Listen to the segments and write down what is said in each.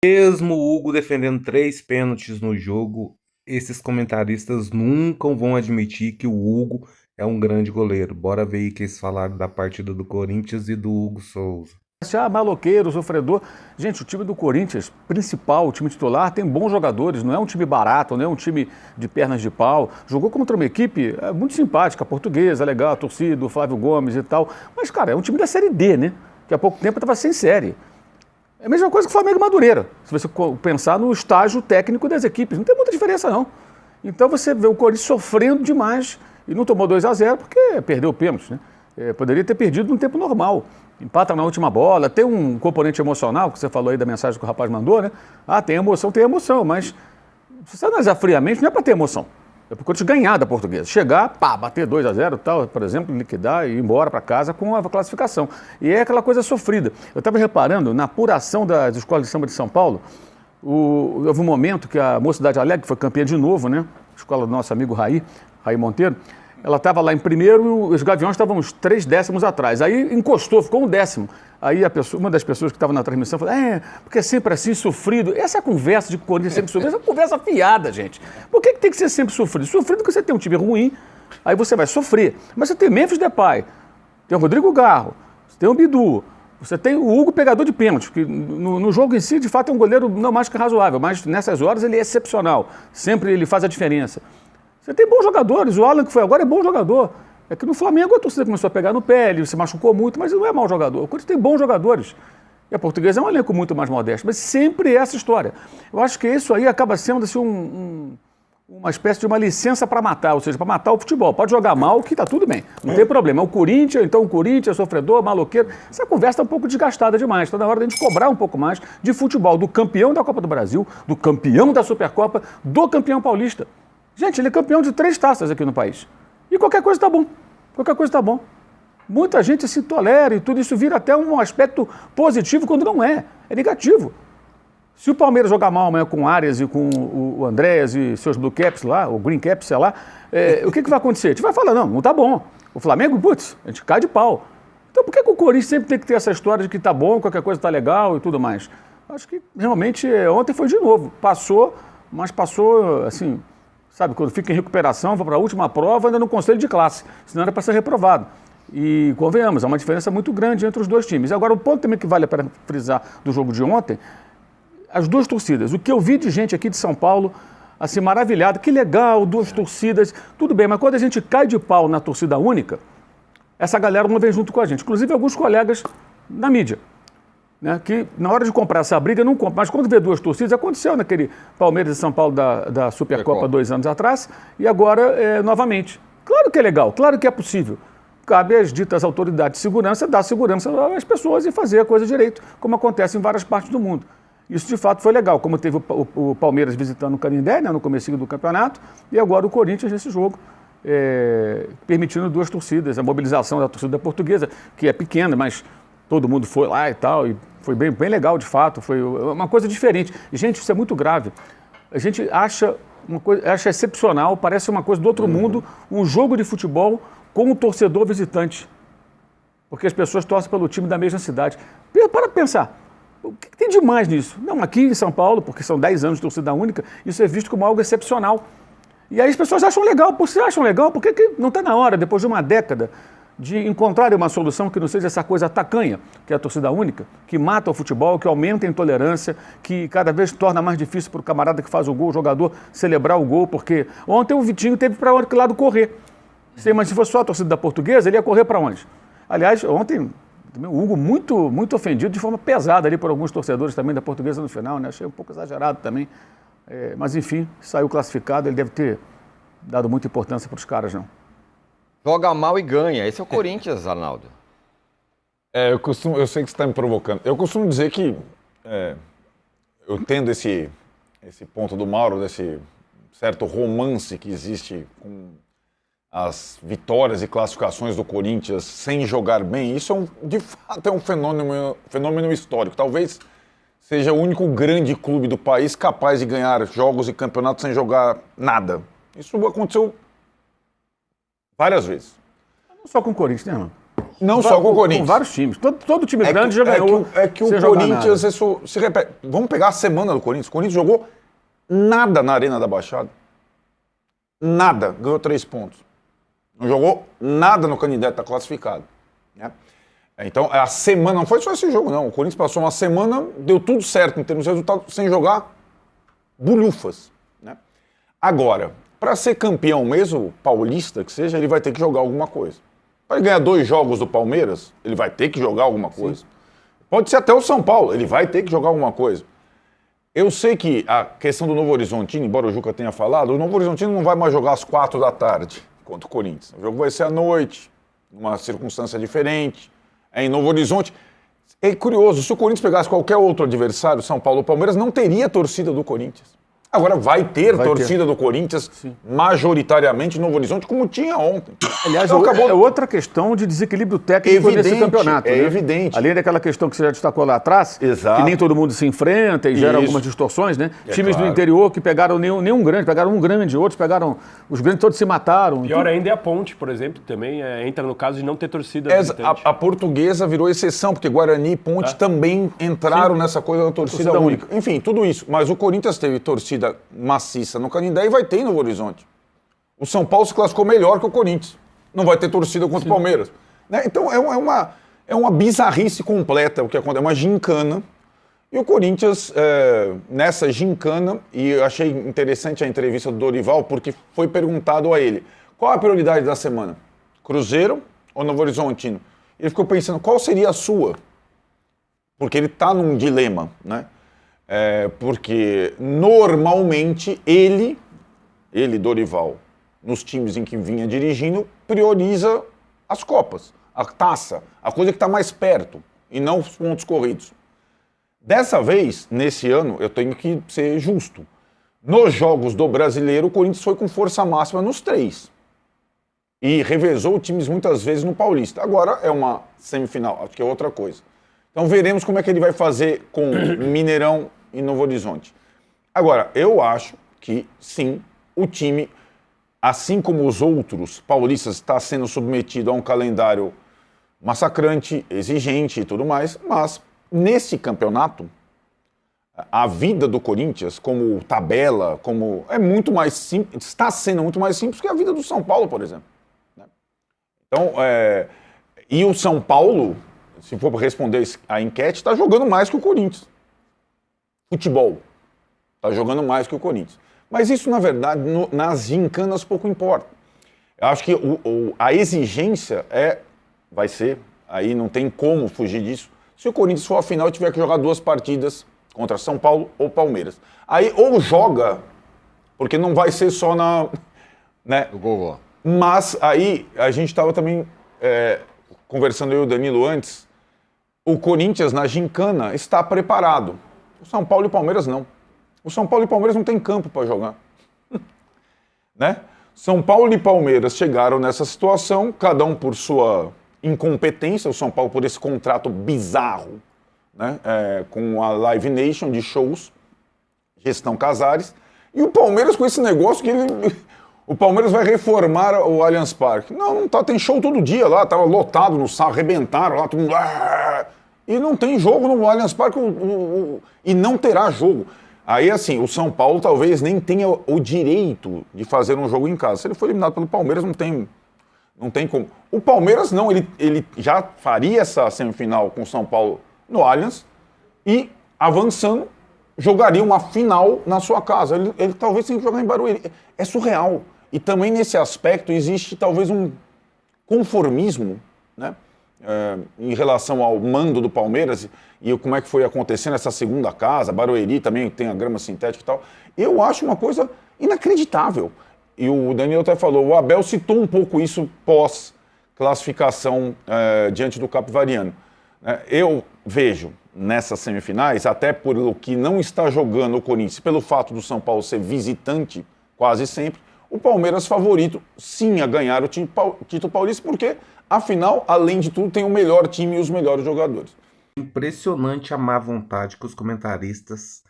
Mesmo o Hugo defendendo 3 pênaltis no jogo, esses comentaristas nunca vão admitir que o Hugo é um grande goleiro. Bora ver aí que eles falaram da partida do Corinthians e do Hugo Souza. Maloqueiro, sofredor. Gente, o time do Corinthians, principal, o time titular, tem bons jogadores, não é um time barato, não é um time de pernas de pau. Jogou contra uma equipe muito simpática, portuguesa, legal, torcida, o Flávio Gomes e tal. Mas, cara, é um time da Série D, né? Que há pouco tempo estava sem série. É a mesma coisa que o Flamengo e Madureira, se você pensar no estágio técnico das equipes. Não tem muita diferença, não. Então você vê o Corinthians sofrendo demais e não tomou 2-0 porque perdeu o pênalti, né? Poderia ter perdido no tempo normal. Empata na última bola, tem um componente emocional, que você falou aí da mensagem que o rapaz mandou, né? Ah, tem emoção, mas se você analisar friamente, não é para ter emoção. É para o Corinthians ganhar da Portuguesa. Chegar, pá, bater 2-0 tal, por exemplo, liquidar e ir embora para casa com a classificação. E é aquela coisa sofrida. Eu estava reparando, na apuração das escolas de samba de São Paulo, houve um momento que a Mocidade Alegre, que foi campeã de novo, né? Escola do nosso amigo Raí Monteiro, ela estava lá em primeiro e os Gaviões estavam uns 3 décimos atrás. Aí encostou, ficou um décimo. Aí uma das pessoas que estava na transmissão falou, porque é sempre assim, sofrido. Essa conversa de que o Corinthians sempre sofrido, essa é uma conversa fiada, gente. Por que tem que ser sempre sofrido? Sofrido porque você tem um time ruim, aí você vai sofrer. Mas você tem Memphis Depay, tem o Rodrigo Garro, você tem o Bidu, você tem o Hugo pegador de pênalti, que no jogo em si, de fato, é um goleiro não mais que razoável, mas nessas horas ele é excepcional. Sempre ele faz a diferença. Você tem bons jogadores, o Alan que foi agora é bom jogador. É que no Flamengo a torcida começou a pegar no pé, ele se machucou muito, mas ele não é mau jogador. O Corinthians tem bons jogadores. E a Portuguesa é um elenco muito mais modesto, mas sempre é essa história. Eu acho que isso aí acaba sendo assim, uma espécie de uma licença para matar, ou seja, para matar o futebol. Pode jogar mal, que está tudo bem, não tem problema. É o Corinthians, então o Corinthians, sofredor, maloqueiro. Essa conversa está um pouco desgastada demais. Está na hora de a gente cobrar um pouco mais de futebol, do campeão da Copa do Brasil, do campeão da Supercopa, do campeão paulista. Gente, ele é campeão de 3 taças aqui no país. E qualquer coisa está bom. Qualquer coisa está bom. Muita gente se tolera e tudo isso vira até um aspecto positivo quando não é. É negativo. Se o Palmeiras jogar mal amanhã com o Arias e com o Andréas e seus Blue Caps lá, o Green Caps, sei lá, o que vai acontecer? A gente vai falar, não tá bom. O Flamengo, putz, a gente cai de pau. Então por que o Corinthians sempre tem que ter essa história de que tá bom, qualquer coisa tá legal e tudo mais? Acho que realmente ontem foi de novo. Passou, mas passou assim... Sabe, quando fica em recuperação, vai para a última prova, ainda no conselho de classe, senão era para ser reprovado. E convenhamos, há uma diferença muito grande entre os dois times. Agora, o ponto também que vale para frisar do jogo de ontem, as duas torcidas. O que eu vi de gente aqui de São Paulo, assim, maravilhado, que legal, 2 torcidas, tudo bem, mas quando a gente cai de pau na torcida única, essa galera não vem junto com a gente. Inclusive, alguns colegas na mídia. Né, que na hora de comprar essa briga não compra, mas quando vê 2 torcidas, aconteceu naquele Palmeiras e São Paulo da Supercopa 2 anos atrás, e agora novamente. Claro que é legal, claro que é possível. Cabe às ditas autoridades de segurança dar segurança às pessoas e fazer a coisa direito, como acontece em várias partes do mundo. Isso de fato foi legal, como teve o Palmeiras visitando o Canindé, né, no comecinho do campeonato, e agora o Corinthians nesse jogo, permitindo 2 torcidas, a mobilização da torcida portuguesa, que é pequena, mas todo mundo foi lá e tal, e foi bem legal, de fato, foi uma coisa diferente. Gente, isso é muito grave. A gente acha excepcional, parece uma coisa do outro mundo, um jogo de futebol com um torcedor visitante. Porque as pessoas torcem pelo time da mesma cidade. Para pensar, o que tem de mais nisso? Não, aqui em São Paulo, porque são 10 anos de torcida única, isso é visto como algo excepcional. E aí as pessoas acham legal. Por que acham legal? Por que não está na hora, depois de uma década, de encontrar uma solução que não seja essa coisa tacanha, que é a torcida única, que mata o futebol, que aumenta a intolerância, que cada vez torna mais difícil para o camarada que faz o gol, o jogador, celebrar o gol, porque ontem o Vitinho teve para que lado correr. Mas se fosse só a torcida da Portuguesa, ele ia correr para onde? Aliás, ontem o Hugo muito ofendido de forma pesada ali por alguns torcedores também da Portuguesa no final, né? Achei um pouco exagerado também. Mas enfim, saiu classificado, ele deve ter dado muita importância para os caras, não. Joga mal e ganha. Esse é o Corinthians, Arnaldo. Eu sei que você está me provocando. Eu costumo dizer que eu entendo esse ponto do Mauro, desse certo romance que existe com as vitórias e classificações do Corinthians sem jogar bem. Isso de fato é um fenômeno histórico. Talvez seja o único grande clube do país capaz de ganhar jogos e campeonatos sem jogar nada. Isso aconteceu várias vezes. Não só com o Corinthians, né, irmão? Não só com o Corinthians. Com vários times. Todo time grande já É ganhou. que o sem jogar Corinthians, nada. isso se repete. Vamos pegar a semana do Corinthians. O Corinthians jogou nada na Arena da Baixada. Nada. Ganhou 3 pontos. Não jogou nada no Canindé, está classificado. Né? Então, a semana, não foi só esse jogo, não. O Corinthians passou uma semana, deu tudo certo em termos de resultado, sem jogar bulhufas. Né? Agora, para ser campeão mesmo, paulista que seja, ele vai ter que jogar alguma coisa. Para ele ganhar 2 jogos do Palmeiras, ele vai ter que jogar alguma coisa. Sim. Pode ser até o São Paulo, ele vai ter que jogar alguma coisa. Eu sei que a questão do Novo Horizontino, embora o Juca tenha falado, o Novo Horizontino não vai mais jogar às 4 da tarde contra o Corinthians. O jogo vai ser à noite, numa circunstância diferente. É em Novo Horizonte. É curioso, se o Corinthians pegasse qualquer outro adversário, São Paulo ou Palmeiras, não teria torcida do Corinthians. Agora vai ter torcida do Corinthians, sim, majoritariamente em Novo Horizonte, como tinha ontem. Aliás, então, é outra questão de desequilíbrio técnico nesse campeonato. É né? evidente. Além daquela questão que você já destacou lá atrás, exato, que nem todo mundo se enfrenta e gera algumas distorções, né? Times claro, do interior que pegaram nenhum grande, pegaram um grande, outros pegaram, os grandes todos se mataram. Pior ainda é a Ponte, por exemplo, também entra no caso de não ter torcida. A Portuguesa virou exceção, porque Guarani e Ponte também entraram nessa coisa da torcida única. Enfim, tudo isso. Mas o Corinthians teve torcida maciça no Canindé e vai ter em Novo Horizonte. O São Paulo se classificou melhor que o Corinthians. Não vai ter torcida contra o Palmeiras. Né? Então é uma bizarrice completa o que acontece. É uma gincana. E o Corinthians, nessa gincana, e eu achei interessante a entrevista do Dorival, porque foi perguntado a ele, qual a prioridade da semana? Cruzeiro ou Novo Horizontino? Ele ficou pensando, qual seria a sua? Porque ele está num dilema, né? Porque normalmente ele, Dorival, nos times em que vinha dirigindo, prioriza as Copas, a taça, a coisa que está mais perto, e não os pontos corridos. Dessa vez, nesse ano, eu tenho que ser justo. Nos jogos do Brasileiro, o Corinthians foi com força máxima nos 3. E revezou times muitas vezes no Paulista. Agora é uma semifinal, acho que é outra coisa. Então veremos como é que ele vai fazer com Mineirão e Novo Horizonte. Agora, eu acho que sim, o time, assim como os outros paulistas, está sendo submetido a um calendário massacrante, exigente e tudo mais, mas nesse campeonato, a vida do Corinthians, como tabela, como é muito mais simples, está sendo muito mais simples que a vida do São Paulo, por exemplo. Então, e o São Paulo, se for para responder a enquete, está jogando mais que o Corinthians. Futebol. Está jogando mais que o Corinthians. Mas isso, na verdade, nas gincanas pouco importa. Eu acho que a exigência vai ser, aí não tem como fugir disso, se o Corinthians for à final e tiver que jogar 2 partidas contra São Paulo ou Palmeiras. Aí ou joga, porque não vai ser só né? O gol. Mas aí a gente estava também conversando eu e o Danilo antes, o Corinthians na gincana está preparado. O São Paulo e o Palmeiras não. O São Paulo e o Palmeiras não tem campo para jogar. Né? São Paulo e Palmeiras chegaram nessa situação, cada um por sua incompetência, o São Paulo por esse contrato bizarro, né? Com a Live Nation de shows, gestão Casares, e o Palmeiras com esse negócio que o Palmeiras vai reformar o Allianz Parque. Não tá, tem show todo dia lá, tava lotado no sábado, arrebentaram lá, todo mundo... E não tem jogo no Allianz Parque e não terá jogo. Aí, assim, o São Paulo talvez nem tenha o direito de fazer um jogo em casa. Se ele for eliminado pelo Palmeiras, não tem como. O Palmeiras não, ele já faria essa semifinal com o São Paulo no Allianz e, avançando, jogaria uma final na sua casa. Ele talvez tenha que jogar em Barueri. É surreal. E também nesse aspecto existe talvez um conformismo, né? Em relação ao mando do Palmeiras e como é que foi acontecendo essa segunda casa, Barueri também tem a grama sintética e tal. Eu acho uma coisa inacreditável. E o Daniel até falou, o Abel citou um pouco isso pós-classificação diante do Capivariano. Eu vejo nessas semifinais, até por o que não está jogando o Corinthians, pelo fato do São Paulo ser visitante quase sempre, o Palmeiras favorito sim a ganhar o título paulista, porque afinal, além de tudo, tem o melhor time e os melhores jogadores. Impressionante a má vontade que os comentaristas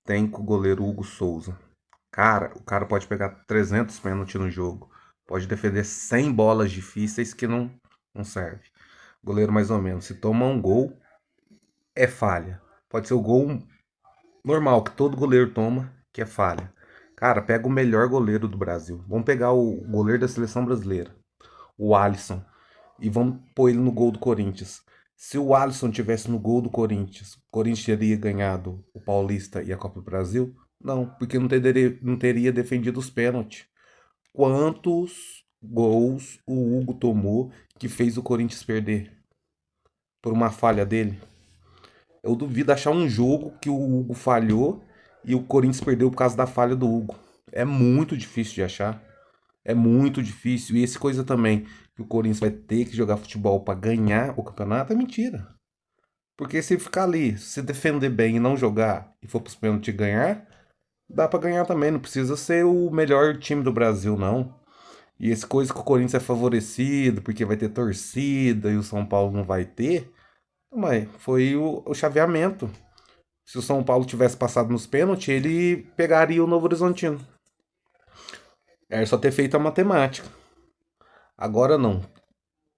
têm com o goleiro Hugo Souza. Cara, o cara pode pegar 300 pênaltis no jogo, pode defender 100 bolas difíceis que não serve. Goleiro mais ou menos. Se toma um gol, é falha. Pode ser o gol normal que todo goleiro toma, que é falha. Cara, pega o melhor goleiro do Brasil. Vamos pegar o goleiro da seleção brasileira, o Alisson, e vamos pôr ele no gol do Corinthians. Se o Alisson tivesse no gol do Corinthians, o Corinthians teria ganhado o Paulista e a Copa do Brasil? Não, porque não teria defendido os pênaltis. Quantos gols o Hugo tomou que fez o Corinthians perder por uma falha dele? Eu duvido achar um jogo que o Hugo falhou e o Corinthians perdeu por causa da falha do Hugo. É muito difícil de achar. É muito difícil. E esse coisa também, que o Corinthians vai ter que jogar futebol para ganhar o campeonato, é mentira. Porque se ficar ali, se defender bem e não jogar e for pros pênaltis e ganhar, dá para ganhar também. Não precisa ser o melhor time do Brasil, não. E esse coisa que o Corinthians é favorecido porque vai ter torcida e o São Paulo não vai ter, mas foi o chaveamento. Se o São Paulo tivesse passado nos pênaltis, ele pegaria o Novo Horizontino. Era só ter feito a matemática. Agora não.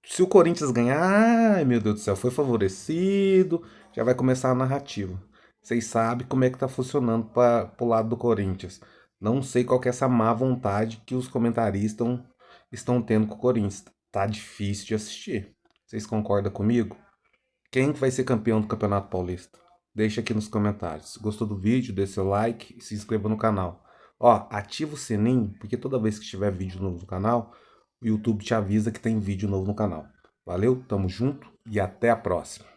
Se o Corinthians ganhar, ai meu Deus do céu, foi favorecido, já vai começar a narrativa. Vocês sabem como é que tá funcionando para o lado do Corinthians. Não sei qual que é essa má vontade que os comentaristas estão tendo com o Corinthians. Tá difícil de assistir. Vocês concordam comigo? Quem vai ser campeão do Campeonato Paulista? Deixa aqui nos comentários. Gostou do vídeo? Dê seu like e se inscreva no canal. Ó, ativa o sininho, porque toda vez que tiver vídeo novo no canal, o YouTube te avisa que tem vídeo novo no canal. Valeu, tamo junto e até a próxima.